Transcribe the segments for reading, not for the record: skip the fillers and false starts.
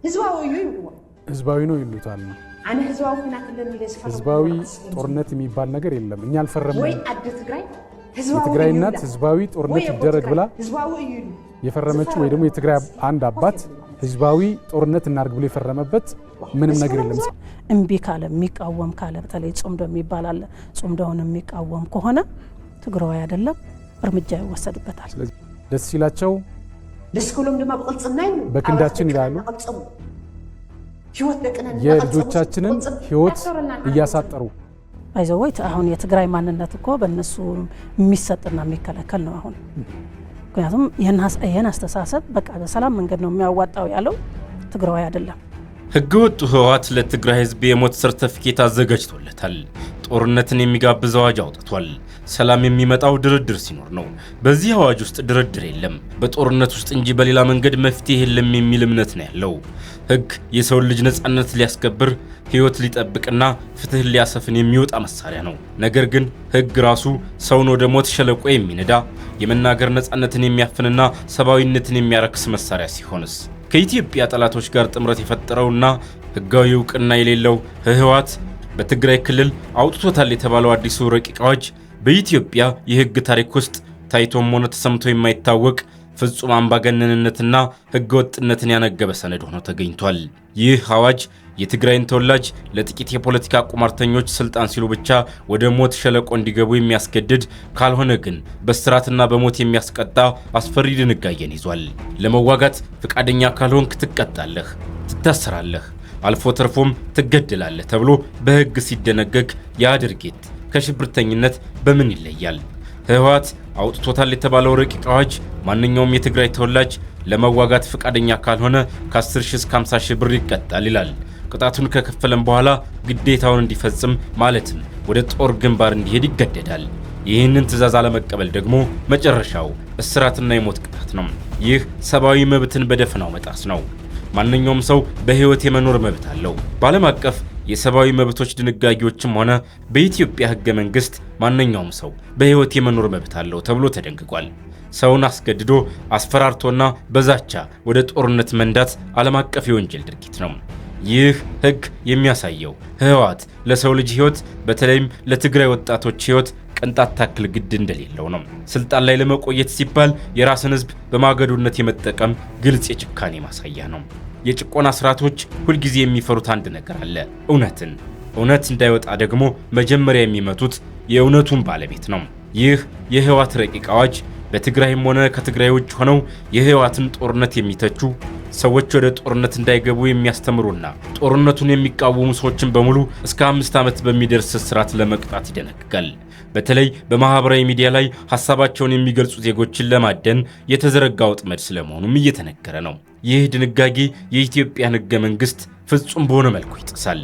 ህዝባዊ ነው ይሉታል አነ ህዝባዊ ኩናት እንደሚለስ ህዝባዊ ጦርነት የሚባል ነገር የለም እኛ አልፈረምንም ወይ አድ ትግራይ የትግራይ እናት ህዝባዊ ጦርነት ይደረግ ብላ የፈረመችው ወይ ደግሞ የትግራይ አንድ አባት ህዝባዊ ጦርነት እናርግ ብሎ የፈረመበት ምንም ነገር የለም እምቢ ካለ የሚቃወም ካለ በተለይ ጾምዶ የሚባል አለ ጾምዶውን የሚቃወም ከሆነ ትግራይ አይደለም እርምጃ ይወሰድበታል ደስ ይላቸው ለስኩሉም ድማ በቅልጽና በክንዳችን ይላሉ የልጆቻችንን ህይወት እያሳጠሩ አይዘውት አሁን የትግራይ ማንነት እኮ በእነሱ የሚሰጥና የሚከለከል ነው አሁን ምክንያቱም ይሄን አስተሳሰብ በቃ በሰላም መንገድ ነው የሚያዋጣው ያለው ትግራይ አይደለም ህገወጡ ህወሓት ለትግራይ ህዝብ የሞት ሰርተፊኬት አዘጋጅቶለታል ጦርነትን የሚጋብዝ አዋጅ አውጥቷል ሰላም የሚመጣው ድርድር ሲኖር ነው በዚህ አዋጅ ውስጥ ድርድር የለም በጦርነት ውስጥ እንጂ በሌላ መንገድ መፍትሄ የለም የሚል እምነት ነው ያለው ህግ የሰው ልጅ ነጻነት ሊያስከብር ህይወት ሊጠብቅና ፍትህ ሊያሰፍን የሚወጣ መሳሪያ ነው ነገር ግን ህግ ራሱ ሰውን ወደ ሞት ሸለቆ የሚነዳ የመናገር ነጻነትን የሚያፍንና ሰብአዊነትን የሚያረክስ መሳሪያ ሲሆንስ ከኢትዮጵያ ጠላቶች ጋር ጥምረት የፈጠረውና ህጋዊ ዕውቅና የሌለው ህወሓት በትግራይ ክልል አውጥቶታል የተባለው አዲሱ ረቂቅ አዋጅ በኢትዮጵያ የህግ ታሪክ ውስጥ ታይቶም ሆነ ተሰምቶ የማይታወቅ ፍጹም አምባገነንነትና ህገወጥነትን ያነገበ ሰነድ ሆኖ ተገኝቷል ይህ አዋጅ የትግራይን ተወላጅ ለጥቂት የፖለቲካ ቁማርተኞች ስልጣን ሲሉ ብቻ ወደ ሞት ሸለቆ እንዲገቡ የሚያስገድድ ካልሆነ ግን በስራትና በሞት የሚያስቀጣ አስፈሪ ድንጋጌን ይዟል ለመዋጋት ፍቃደኛ ካልሆንክ ትቀጣለህ ትታሰራለህ አልፎ ተርፎም ትገደላለህ ተብሎ በህግ ሲደነገግ ያ ድርጊት ከሽብርተኝነት በምን ይለያል ህወሓት አውጥቶታል የተባለው ረቂቅ አዋጅ ማንኛውም የትግራይ ተወላጅ ለመዋጋት ፍቃደኛ ካልሆነ ከ10,000 እስከ 50,000 ብር ይቀጣል ይላል ቅጣቱን ከከፈለም በኋላ ግዴታውን እንዲፈጽም ማለትም ወደ ጦር ግንባር እንዲሄድ ይገደዳል ይህንን ትዕዛዝ አለመቀበል ደግሞ መጨረሻው እስራትና የሞት ቅጣት ነው ይህ ሰብአዊ መብትን በደፈናው መጣስ ነው ማንኛውም ሰው በህይወት የመኖር መብት አለው በዓለም አቀፍ የሰብአዊ መብቶች ድንጋጌዎችም ሆነ በኢትዮጵያ ህገ መንግስት ማንኛውም ሰው በህይወት የመኖር መብት አለው ተብሎ ተደንግጓል ሰውን አስገድዶ አስፈራርቶና በዛቻ ወደ ጦርነት መንዳት ዓለም አቀፍ የወንጀል ድርጊት ነው ይህ ህግ የሚያሳየው ህወሓት ለሰው ልጅ ህይወት በተለይም ለትግራይ ወጣቶች ህይወት ቅንጣት ታክል ግድ እንደሌለው ነው ስልጣን ላይ ለመቆየት ሲባል የራስን ህዝብ በማገዶነት የመጠቀም ግልጽ የጭካኔ ማሳያ ነው የጭቆና ስርዓቶች ሁሉ ጊዜ የሚፈሩት አንድ ነገር አለ እውነት እንዳይወጣ ደግሞ መጀመሪያ የሚመቱት የእውነቱን ባለቤት ነው ይህ የህወሓት ረቂቅ አዋጅ በትግራይም ሆነ ከትግራይ ውጭ ሆነው የህወሓትን ጦርነት የሚተቹ ሰዎች ወደ ጦርነት እንዳይገቡ የሚያስተምሩና ጦርነቱን የሚቃወሙ ሰዎችን በሙሉ እስከ 5 ዓመት በሚደርስ እስራት ለመቅጣት ይደነግጋል በተለይ በማህበራዊ ሚዲያ ላይ ሐሳባቸውን የሚገልጹ ዜጎችን ለማደን የተዘረጋ ወጥመድ ስለመሆኑም እየተነገረ ነው ይህ ድንጋጌ የኢትዮጵያን ህገ መንግስት ፍጹም በሆነ መልኩ ይጥሳል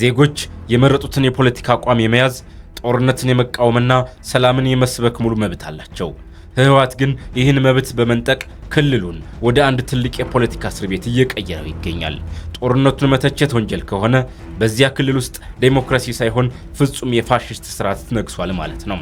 ዜጎች የመረጡትን የፖለቲካ አቋም የመያዝ ጦርነትን የመቃወምና ሰላምን የመስበክ ሙሉ መብት አላቸው ህወሓት ግን ይህን መብት በመንጠቅ ክልሉን ወደ አንድ ትልቅ የፖለቲካ እስር ቤት እየቀየረው ይገኛል ጦርነቱን መተቸት ወንጀል ከሆነ በዚያ ክልል ውስጥ ዴሞክራሲ ሳይሆን ፍጹም የፋሽስት ስርዓት ነግሷል ማለት ነው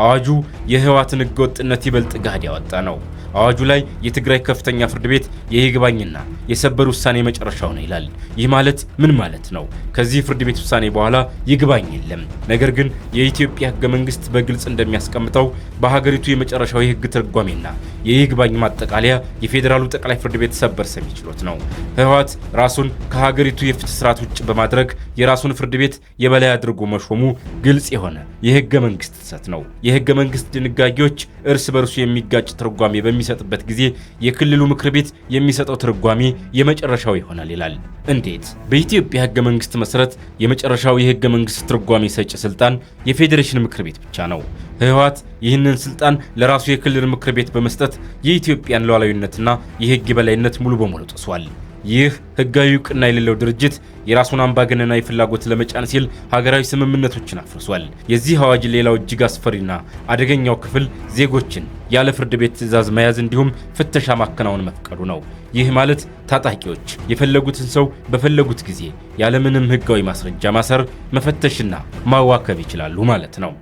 አዋጁ የህወሓትን ህገወጥነት ይበልጥ ጋድ ያወጣ ነው አዋጁ ላይ የትግራይ ከፍተኛ ፍርድ ቤት የይግባኝና የሰበር ውሳኔ መጨረሻው ነው ይላል ይህ ማለት ምን ማለት ነው ከዚህ ፍርድ ቤት ውሳኔ በኋላ ይግባኝ የለም ነገር ግን የኢትዮጵያ ህገ መንግስት በግልጽ እንደሚያስቀምጠው በሀገሪቱ የመጨረሻው የህግ ትርጓሜና የይግባኝ ማጠቃለያ የፌደራሉ ጠቅላይ ፍርድ ቤት ሰበር ሰሚ ችሎት ነው ህወሓት ራሱን ከሀገሪቱ የፍትህ ስርዓት ውጭ በማድረግ የራሱን ፍርድ ቤት የበላይ አድርጎ መሾሙ ግልጽ የሆነ የህገ መንግስት ጥሰት ነው የህገ መንግስት ድንጋጌዎች እርስ በርሱ የሚጋጭ ትርጓሜ በሚሰጥበት ጊዜ የክልሉ ምክር ቤት የሚሰጠው ትርጓሜ የመጨረሻው ይሆናል ይላል እንዴት በኢትዮጵያ ህገ መንግስት መሰረት የመጨረሻው የህገ መንግስት ትርጓሜ ሰጪ ስልጣን የፌዴሬሽን ምክር ቤት ብቻ ነው ህወሓት ይህንን ስልጣን ለራሱ የክልል ምክር ቤት በመስጠት የኢትዮጵያን ሉዓላዊነትና የህግ የበላይነት ሙሉ በሙሉ ጥሷል ይህ ህጋዊ ዕውቅና የሌለው ድርጅት የራሱን አምባገነናዊ ፍላጎት ለመጫን ሲል ሀገራዊ ስምምነቶችን አፍርሷል የዚህ አዋጅ ሌላው እጅግ አስፈሪና አደገኛው ክፍል ዜጎችን ያለ ፍርድ ቤት ትዕዛዝ መያዝ እንዲሁም ፍተሻ ማከናወን መፍቀዱ ነው ይህ ማለት ታጣቂዎች የፈለጉትን ሰው በፈለጉት ጊዜ ያለ ምንም ህጋዊ ማስረጃ ማሰር መፈተሽና ማዋከብ ይችላሉ ማለት ነው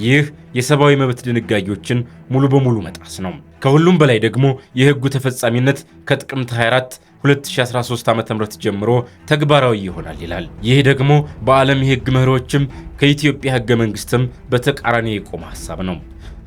ይህ የሰብአዊ መብት ድንጋጌዎችን ሙሉ በሙሉ መጣስ ነው ከሁሉም በላይ ደግሞ የህጉ ተፈጻሚነት ከጥቅምት 24 2013 ዓ.ም ጀምሮ ተግባራዊ ይሆናል ይላል። ይህ ደግሞ በዓለም የህግ መርሆችም ከኢትዮጵያ ህገ መንግስትም በተቃራኒ የቆመ ሐሳብ ነው።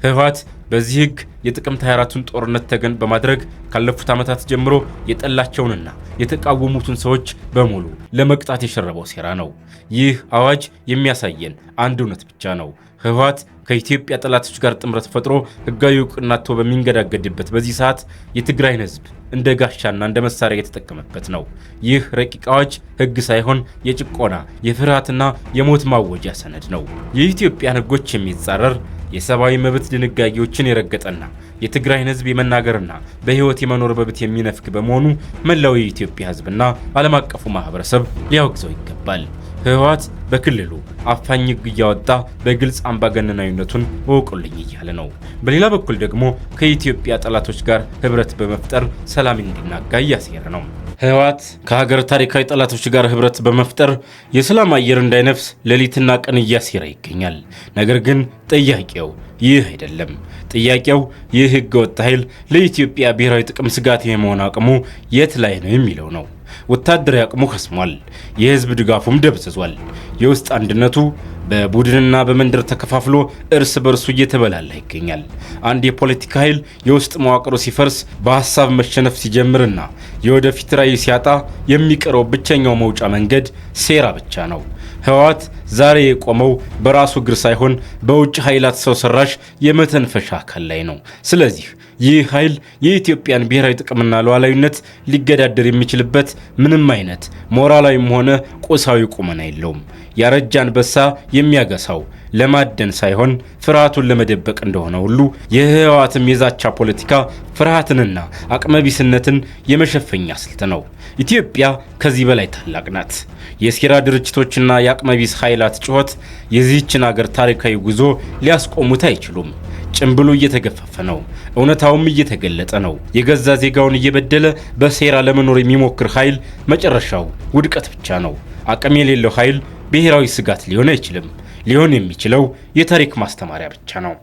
ህወሓት በዚህ ህግ የጥቅምት 24ቱን ጦርነት ተገን በማድረግ ካለፉት ዓመታት ጀምሮ የጠላቸውንና የተቃወሙትን ሰዎች በሙሉ ለመቅጣት የሸረበው ሴራ ነው። ይህ አዋጅ የሚያሳየን አንድ እውነት ብቻ ነው። ህወሓት ከኢትዮጵያ ጠላቶች ጋር ጥምረት ፈጥሮ ህጋዊ ዕውቅና አጥቶ በሚንገዳገድበት በዚህ ሰዓት የትግራይን ህዝብ እንደ ጋሻና እንደ መሳሪያ የተጠቀመበት ነው። ይህ ረቂቅ አዋጅ ህግ ሳይሆን የጭቆና የፍርሃትና የሞት ማወጃ ሰነድ ነው። የኢትዮጵያን ህጎች የሚጻረር የሰብአዊ መብት ድንጋጌዎችን የረገጠና የትግራይን ህዝብ የመናገርና በህይወት የመኖር መብት የሚነፍግ በመሆኑ መላው የኢትዮጵያ ህዝብና ዓለም አቀፉ ማህበረሰብ ሊያወግዘው ይገባል። ህወሓት በክልሉ አፋኝ ህግ እያወጣ በግልጽ አምባገነናዊነቱን ወቁልኝ እያለ ነው። በሌላ በኩል ደግሞ ከኢትዮጵያ ጠላቶች ጋር ህብረት በመፍጠር ሰላም እንዲናጋ እያሴረ ነው። ህወሓት ከሀገር ታሪካዊ ጠላቶች ጋር ህብረት በመፍጠር የሰላም አየር እንዳይነፍስ ሌሊትና ቀን እያሴረ ይገኛል። ነገር ግን ጥያቄው ይህ አይደለም። ጥያቄው ይህ ህገ ወጥ ኃይል ለኢትዮጵያ ብሔራዊ ጥቅም ስጋት የመሆን አቅሙ የት ላይ ነው የሚለው ነው። ወታደራዊ አቅሙ ከስሟል። የህዝብ ድጋፉም ደብዝዟል። የውስጥ አንድነቱ በቡድንና በመንደር ተከፋፍሎ እርስ በርሱ እየተበላላ ይገኛል። አንድ የፖለቲካ ኃይል የውስጥ መዋቅሩ ሲፈርስ በሐሳብ መሸነፍ ሲጀምርና የወደፊት ራዕይ ሲያጣ የሚቀረው ብቸኛው መውጫ መንገድ ሴራ ብቻ ነው። ህወሓት ዛሬ የቆመው በራሱ እግር ሳይሆን በውጭ ኃይላት ሰው ሰራሽ የመተንፈሻ አካል ላይ ነው። ስለዚህ ይህ ኃይል የኢትዮጵያን ብሔራዊ ጥቅምና ሉዓላዊነት ሊገዳደር የሚችልበት ምንም አይነት ሞራላዊም ሆነ ቁሳዊ ቁመና የለውም። ያረጀ አንበሳ የሚያገሳው ለማደን ሳይሆን ፍርሃቱን ለመደበቅ እንደሆነ ሁሉ የህወሓትም የዛቻ ፖለቲካ ፍርሃትንና አቅመቢስነትን የመሸፈኛ ስልት ነው። ኢትዮጵያ ከዚህ በላይ ታላቅ ናት። የሴራ ድርጅቶችና የአቅመቢስ ኃይላት ጩኸት የዚህችን ሀገር ታሪካዊ ጉዞ ሊያስቆሙት አይችሉም። ጭምብሉ እየተገፈፈ ነው። እውነታውም እየተገለጠ ነው። የገዛ ዜጋውን እየበደለ በሴራ ለመኖር የሚሞክር ኃይል መጨረሻው ውድቀት ብቻ ነው። አቅም የሌለው ኃይል ብሔራዊ ስጋት ሊሆን አይችልም። ሊሆን የሚችለው የታሪክ ማስተማሪያ ብቻ ነው።